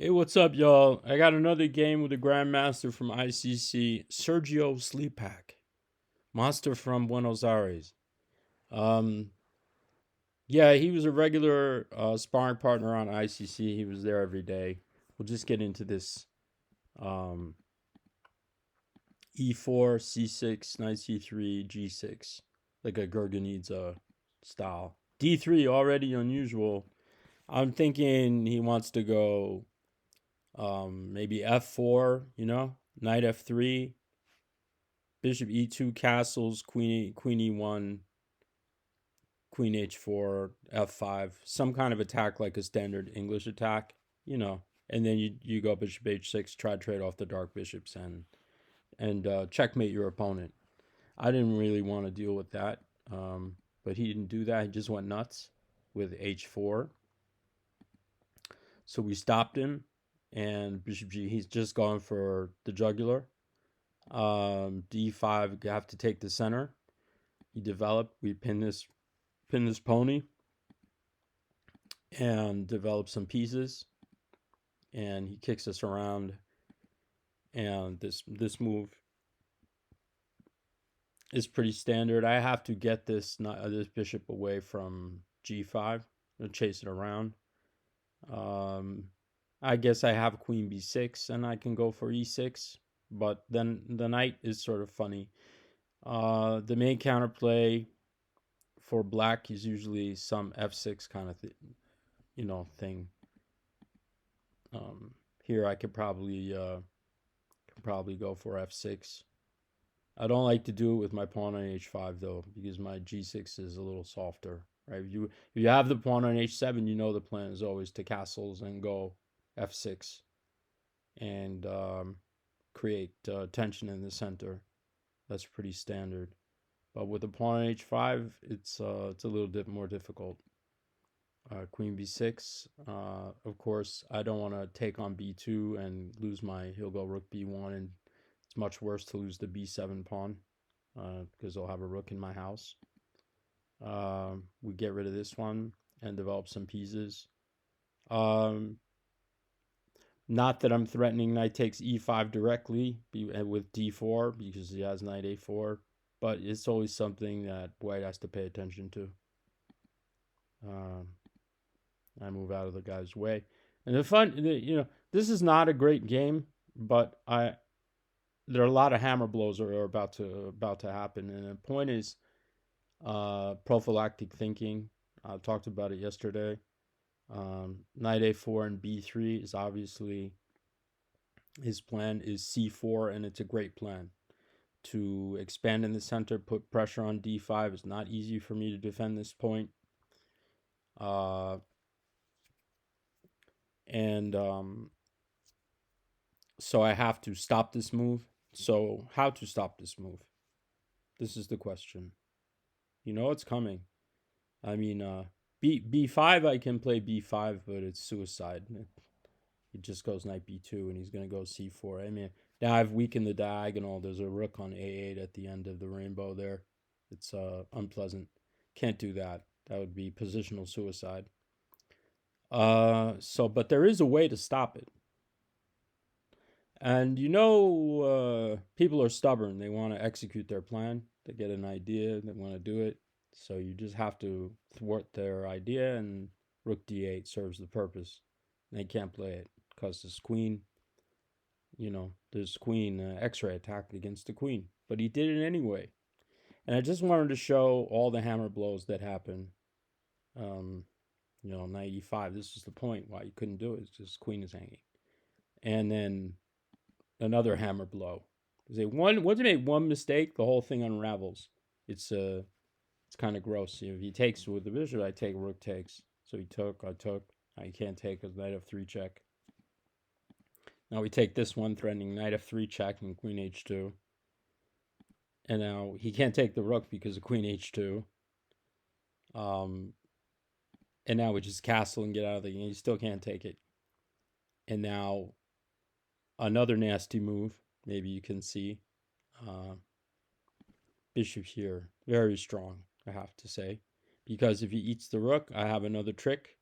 Hey, what's up, y'all? I got another game with the Grandmaster from ICC, Sergio Sleepak, monster from Buenos Aires. Um, yeah, he was a regular sparring partner on ICC. He was there every day. We'll just get into this um, E4, C6, Knight C3, G6, like a Gurganidze style. D3 already unusual. I'm thinking he wants to go maybe F4, Knight F3, Bishop E2, castles, Queen E1, Queen H4, F5, some kind of attack like a standard English attack, and then you go Bishop H6, try to trade off the dark bishops and checkmate your opponent. I didn't really want to deal with that, but he didn't do that. He just went nuts with H4. So we stopped him, and Bishop G, he's just going for the jugular. D5, you have to take the center. He developed. We pin this pony and develop some pieces, and he kicks us around. And this move is pretty standard. I have to get this bishop away from G5 and chase it around. I guess I have Queen B6 and I can go for E6, but then the knight is sort of funny. The main counterplay for black is usually some F6 kind of thing. Here I could probably go for F6. I don't like to do it with my pawn on H5 though, because my G6 is a little softer, right? If you have the pawn on H7, the plan is always to castles and go F6 and create tension in the center. That's pretty standard. But with the pawn on H5, it's a little bit more difficult. Queen B6. Of course, I don't want to take on B2 and lose he'll go rook B1, and it's much worse to lose the B7 pawn because I'll have a rook in my house. We get rid of this one and develop some pieces. Not that I'm threatening knight takes E5 directly with D4 because he has knight A4, but it's always something that white has to pay attention to. I move out of the guy's way. And this is not a great game, but there are a lot of hammer blows that are about to happen. And the point is prophylactic thinking. I talked about it yesterday. Knight A4 and B3 is obviously his plan is C4, and it's a great plan to expand in the center, put pressure on D5. It's not easy for me to defend this point. And so I have to stop this move. So how to stop this move? This is the question. It's coming. I mean, B5, I can play B5, but it's suicide. It just goes knight B2, and he's going to go C4. I mean, now I've weakened the diagonal. There's a rook on A8 at the end of the rainbow there. It's unpleasant. Can't do that. That would be positional suicide. But there is a way to stop it. And people are stubborn. They want to execute their plan. They get an idea. They want to do it. So you just have to thwart their idea, and rook D8 serves the purpose. They can't play it because this queen, there's queen X-ray attack against the queen. But he did it anyway. And I just wanted to show all the hammer blows that happen. Knight E5. This is the point why you couldn't do it. It's just queen is hanging. And then another hammer blow. Once you make one mistake, the whole thing unravels. It's kind of gross. If he takes with the bishop, I take, rook takes. So he took, I took. Now he can't take because knight F3 check. Now we take this one, threatening knight F3 check and queen H2. And now he can't take the rook because of queen H2. And now we just castle and get out of the game. He still can't take it. And now another nasty move. Maybe you can see. Bishop here. Very strong, I have to say. Because if he eats the rook, I have another trick.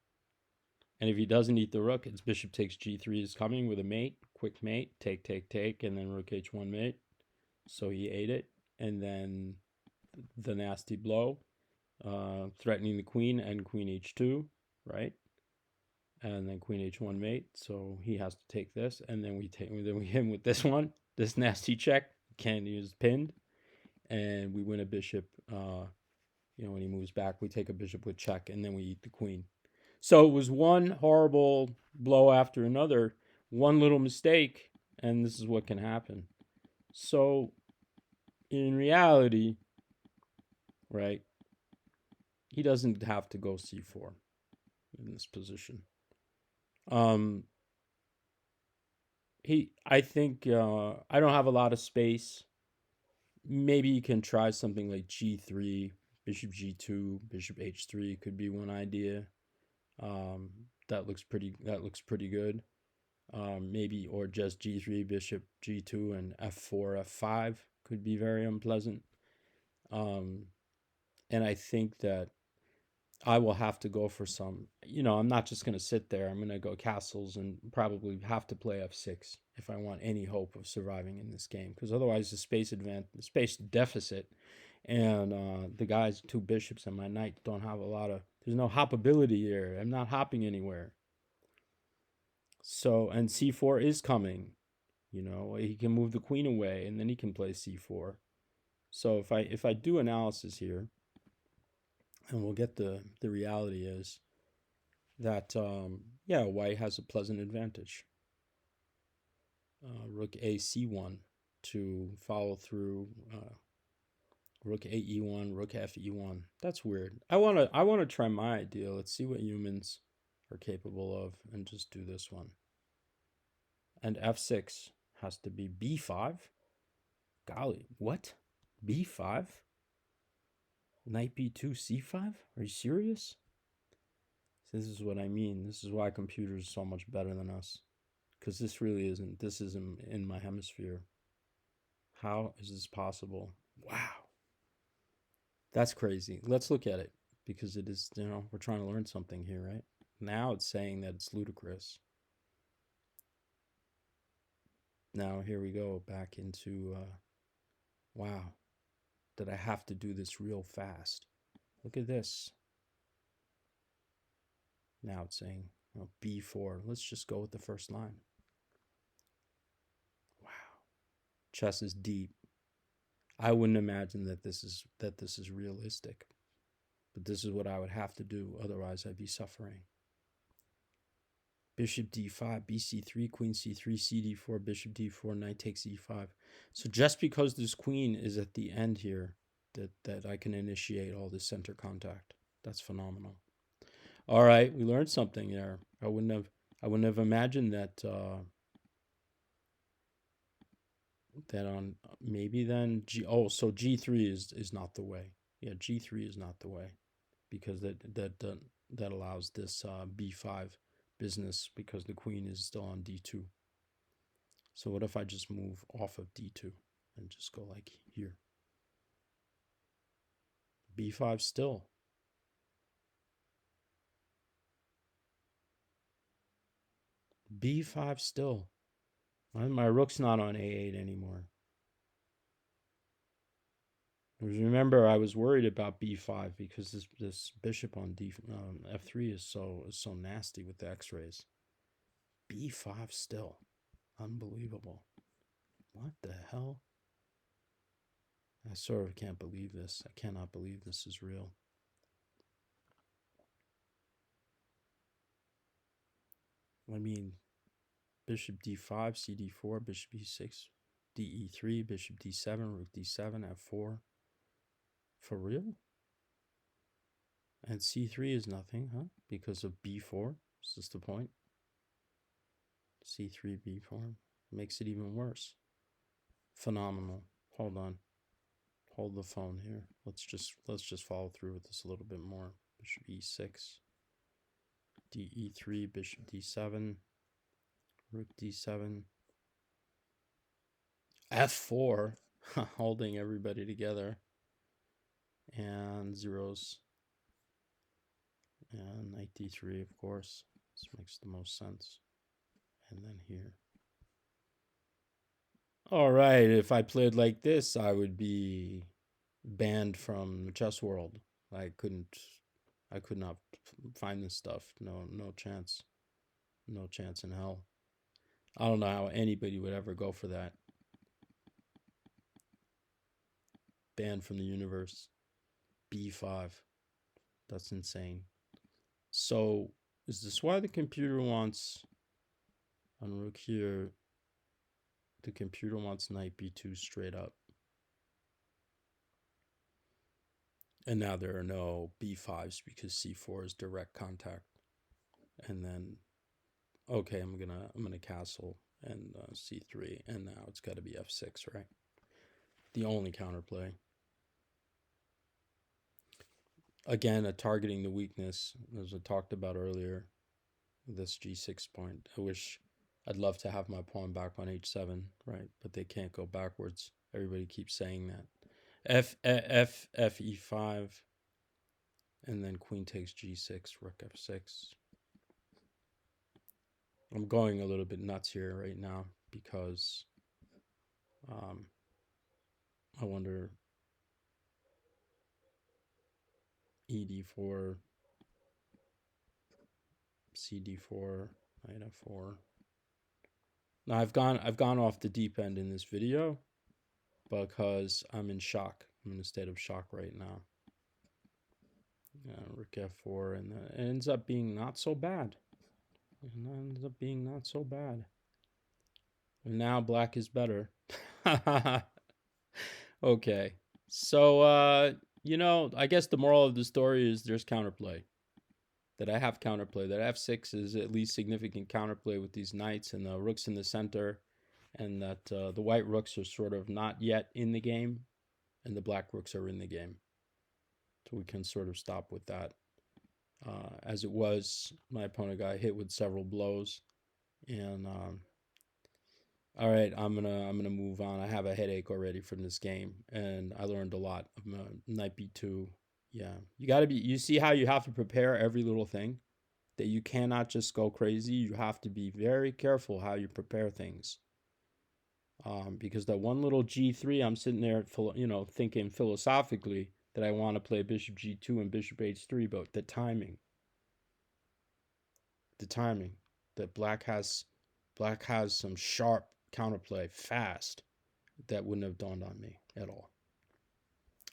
And if he doesn't eat the rook, it's bishop takes g3 is coming with a mate, quick mate, take, and then rook h1 mate. So he ate it. And then the nasty blow, threatening the queen and queen h2, right? And then queen h1 mate. So he has to take this, and then we hit him with this one, this nasty check. Can't use pinned, and we win a bishop. When he moves back, we take a bishop with check, and then we eat the queen. So it was one horrible blow after another, one little mistake, and this is what can happen. So in reality, right, he doesn't have to go c4 in this position. I think I don't have a lot of space. Maybe you can try something like g3, bishop g2, bishop h3 could be one idea. That looks pretty good. Maybe, or just g3, bishop g2, and f4, f5 could be very unpleasant. And I think that I will have to go for some, I'm not just going to sit there. I'm going to go castles and probably have to play f6 if I want any hope of surviving in this game, because otherwise the space deficit, and the guys, two bishops and my knight don't have a lot of, there's no hoppability here. I'm not hopping anywhere. So, and c4 is coming, he can move the queen away and then he can play c4. So if I do analysis here, and we'll get the reality is that, white has a pleasant advantage. Rook a c1 to follow through, rook a e1, rook f e1. That's weird. I want to try my idea. Let's see what humans are capable of and just do this one. And f6 has to be b5. Golly, what? b5? Knight b2, c5? Are you serious? This is what I mean. This is why computers are so much better than us. Because this really isn't. This isn't in my hemisphere. How is this possible? Wow. That's crazy. Let's look at it. Because it is, we're trying to learn something here, right? Now it's saying that it's ludicrous. Now here we go back into, wow. Did I have to do this real fast? Look at this. Now it's saying, b4. Let's just go with the first line. Wow. Chess is deep. I wouldn't imagine that this is realistic. But this is what I would have to do, otherwise I'd be suffering. Bishop d5, bc3, queen c3, cd4, bishop d4, knight takes e5. So just because this queen is at the end here, that I can initiate all this center contact. That's phenomenal. All right, we learned something there. I wouldn't have imagined that that on maybe then so g3 is not the way. Yeah, g3 is not the way, because that allows this b5 business, because the queen is still on d2. So what if I just move off of d2 and just go like here? b5 still. b5 still. My rook's not on a8 anymore. Remember, I was worried about b5 because this bishop on f3 is so nasty with the x-rays. b5 still. Unbelievable. What the hell? I sort of can't believe this. I cannot believe this is real. I mean, bishop d5, cd4, bishop e6, de3, bishop d7, rook d7, f4. For real? And c3 is nothing, huh? Because of b4? Is this the point? c3, b4 makes it even worse. Phenomenal. Hold on. Hold the phone here. Let's just follow through with this a little bit more. Bishop e6, de3, bishop d7, rook d7, f4, holding everybody together, and zeros, and knight d3, of course. This makes the most sense. And then here. All right, if I played like this, I would be banned from chess world. I could not find this stuff. No chance. No chance in hell. I don't know how anybody would ever go for that. Banned from the universe. B5. That's insane. So, is this why the computer wants on rook here? The computer wants knight b2 straight up. And now there are no b5s because c4 is direct contact. And then, okay, I'm gonna castle and c3, and now it's got to be f6, right? The only counterplay. Again, targeting the weakness, as I talked about earlier, this g6 point. I'd love to have my pawn back on h7, right? But they can't go backwards. Everybody keeps saying that. F e5, and then queen takes g6, rook f6. I'm going a little bit nuts here right now because I wonder ed4, cd4, knight f4. Now I've gone off the deep end in this video because I'm in shock. I'm in a state of shock right now. Rook f4, and it ends up being not so bad. It ends up being not so bad. And now black is better. Okay. So, I guess the moral of the story is there's counterplay. That I have counterplay. That f6 is at least significant counterplay with these knights and the rooks in the center. And that the white rooks are sort of not yet in the game. And the black rooks are in the game. So we can sort of stop with that. As it was, my opponent got hit with several blows. And all right, I'm gonna move on. I have a headache already from this game, and I learned a lot. Knight b2. Yeah, you see how you have to prepare every little thing, that you cannot just go crazy. You have to be very careful how you prepare things. Because that one little g3, I'm sitting there, thinking philosophically that I want to play bishop g2 and bishop h3, but the timing, that black has some sharp counterplay fast that wouldn't have dawned on me at all.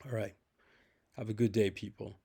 All right. Have a good day, people.